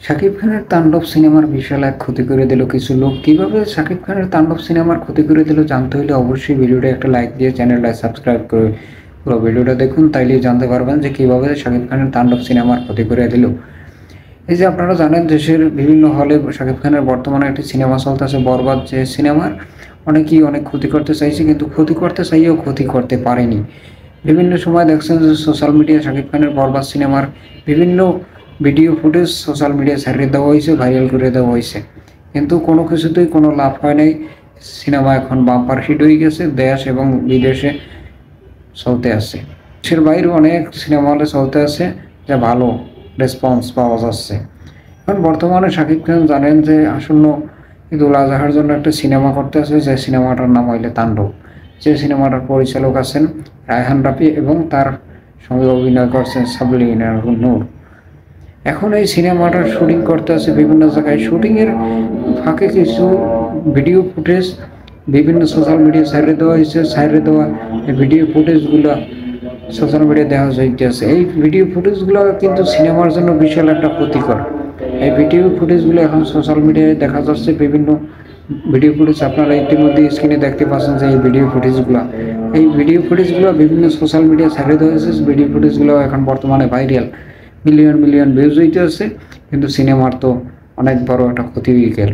শাকিব খানের তাণ্ডব সিনেমার বিশাল এক ক্ষতি করে দিল কিছু লোক। কিভাবে শাকিব খানের তাণ্ডব সিনেমার ক্ষতি করে দিল জানতে হলে অবশ্যই ভিডিওটা একটা লাইক দিয়ে চ্যানেলটা সাবস্ক্রাইব করে পুরো ভিডিওটা দেখুন, তাইলেই জানতে পারবেন যে কিভাবে শাকিব খানের তাণ্ডব সিনেমার ক্ষতি করে দিল। এই যে আপনারা জানেন, দেশের বিভিন্ন হলে শাকিব খানের বর্তমানে একটি সিনেমা চলতেছে বরবাদ, যে সিনেমার অনেকেই অনেক ক্ষতি করতে চাইছে, কিন্তু ক্ষতি করতে চাইও ক্ষতি করতে পারেনি। বিভিন্ন সময় দেখছেন যে সোশ্যাল মিডিয়া শাকিব খানের বরবাদ সিনেমার বিভিন্ন ভিডিও ফুটেজ সোশ্যাল মিডিয়ায় ছাড়িয়ে দেওয়া হয়েছে, ভাইরাল করে দেওয়া হয়েছে, কিন্তু কোনো কিছুতেই কোনো লাভ হয় নাই। সিনেমা এখন বাম্পার হিট হয়ে গেছে, দেশ এবং বিদেশে চলতে আছে, দেশের বাইরে অনেক সিনেমা হলে চলতে আছে, যা ভালো রেসপন্স পাওয়া যাচ্ছে। এখন বর্তমানে শাকিব খান জানেন যে আসন্ন ঈদুল আজহার জন্য একটা সিনেমা করতে আছে, যে সিনেমাটার নাম হইলে তাণ্ডব। যে সিনেমাটার পরিচালক আছেন রায়হান রাফি এবং তার সঙ্গে অভিনয় করছেন সাবলীন নূর। এখন এই সিনেমাটার শুটিং করতে আছে বিভিন্ন জায়গায়। শুটিংয়ের ফাঁকে কিছু ভিডিও ফুটেজ বিভিন্ন সোশ্যাল মিডিয়ায় ছাড়িয়ে দেওয়া হয়েছে। ছাড়িয়ে দেওয়া এই ভিডিও ফুটেজগুলো সোশ্যাল মিডিয়ায় দেখা যাইতেছে। এই ভিডিও ফুটেজগুলো কিন্তু সিনেমার জন্য বিশাল একটা ক্ষতিকর। এই ভিডিও ফুটেজগুলো এখন সোশ্যাল মিডিয়ায় দেখা যাচ্ছে, বিভিন্ন ভিডিও ফুটেজ আপনারা ইতিমধ্যে স্ক্রিনে দেখতে পাচ্ছেন যে এই ভিডিও ফুটেজগুলো বিভিন্ন সোশ্যাল মিডিয়ায় ছাড়িয়ে দেওয়া হয়েছে। ভিডিও ফুটেজগুলো এখন বর্তমানে ভাইরাল, মিলিয়ন মিলিয়ন ভিউজ হইতে আছে, কিন্তু সিনেমার তো অনেক বড় একটা ক্ষতি হয়ে গেল।